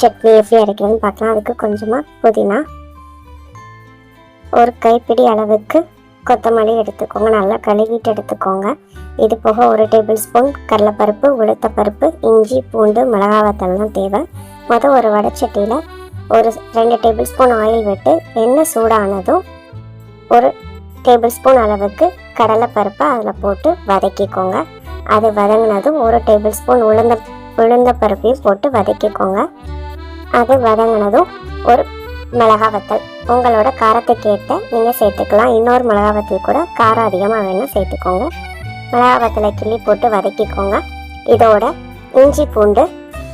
சட்னி எப்படி அரைக்கிறதுன்னு பார்க்கலாம். அதுக்கு கொஞ்சமாக புதினா, ஒரு கைப்பிடி அளவுக்கு கொத்தமல்லி எடுத்துக்கோங்க. நல்லா கழுவிட்டு எடுத்துக்கோங்க. இது போக 1 டேபிள் ஸ்பூன் கடலைப்பருப்பு, உளுத்தப்பருப்பு, இஞ்சி, பூண்டு, மிளகாய் வத்தல்லாம் தேவை. ஒரு வடைச்சட்டியில் ஒரு 2 டேபிள் ஸ்பூன் ஆயில் விட்டு எண்ணெய் சூடானதும் 1 டேபிள் ஸ்பூன் அளவுக்கு கடலைப்பருப்பை அதில் போட்டு வதக்கிக்கோங்க. அது வதங்கினதும் 1 டேபிள் ஸ்பூன் உளுந்த பருப்பையும் போட்டு வதக்கிக்கோங்க. அது வதங்கினதும் ஒரு மிளகாய் வத்தல் உங்களோட காரத்துக்கு ஏற்ற நீங்கள் சேர்த்துக்கலாம். இன்னொரு மிளகாய் வத்தல் கூட காரம் அதிகமாக வேணால் சேர்த்துக்கோங்க. மிளகாய் வத்தலை கிள்ளி போட்டு வதக்கிக்கோங்க. இதோட இஞ்சி பூண்டு,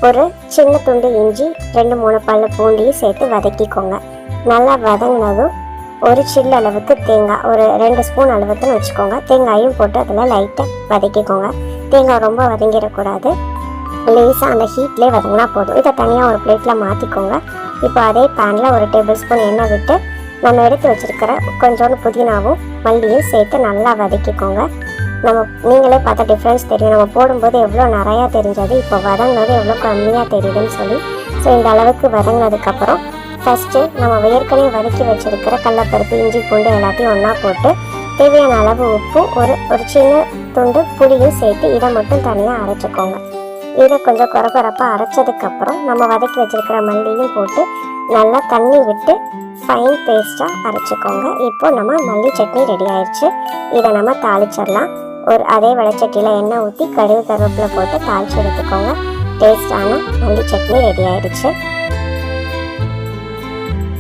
ஒரு சின்ன துண்டு இஞ்சி, 2-3 பல்லு பூண்டையும் சேர்த்து வதக்கிக்கோங்க. நல்லா வதங்கினதும் ஒரு சில்லு அளவுக்கு தேங்காய், ஒரு 2 ஸ்பூன் அளவுக்குன்னு வச்சுக்கோங்க. தேங்காயும் போட்டு அதில் லைட்டாக வதக்கிக்கோங்க. தேங்காய் ரொம்ப வதங்கிடக்கூடாது, லேசாக அந்த ஹீட்லேயே வதங்கினா போதும். இதை தனியாக ஒரு பிளேட்டில் மாற்றிக்கோங்க. இப்போ அதே பேனில் 1 டேபிள் ஸ்பூன் எண்ணெய் விட்டு நம்ம எடுத்து வச்சுருக்கிற கொஞ்சோண்டு புதினாவும் மல்லியும் சேர்த்து நல்லா வதக்கிக்கோங்க. நீங்களே பார்த்தா டிஃப்ரென்ஸ் தெரியும். நம்ம போடும்போது எவ்வளோ நிறையா தெரிஞ்சது, இப்போ வதங்கினது எவ்வளோ கம்மியாக தெரியுதுன்னு சொல்லி. ஸோ இந்த அளவுக்கு வதங்கினதுக்கப்புறம் ஃபஸ்ட்டு நம்ம ஏற்கனவே வதக்கி வச்சுருக்கிற கடலைப்பருப்பு, இஞ்சி, பூண்டு எல்லாத்தையும் ஒன்றா போட்டு தேவையான அளவு உப்பு, ஒரு சின்ன துண்டு புளியும் சேர்த்து இதை மட்டும் தனியாக அரைச்சிக்கோங்க. இதை கொஞ்சம் குறப்பாக அரைச்சதுக்கப்புறம் நம்ம வதக்கி வச்சுருக்கிற மல்லியும் போட்டு நல்லா தண்ணி விட்டு ஃபைன் பேஸ்ட்டாக அரைச்சிக்கோங்க. இப்போ நம்ம மல்லி சட்னி ரெடி ஆயிடுச்சு. இதை நம்ம தாளிச்சிடலாம். அதே வடைச்சட்டியில் எண்ணெய் ஊற்றி கடுகு கருவேப்பிலை போட்டு தாளித்து எடுத்துக்கோங்க. டேஸ்டான மல்லி சட்னி ரெடி ஆயிடுச்சு.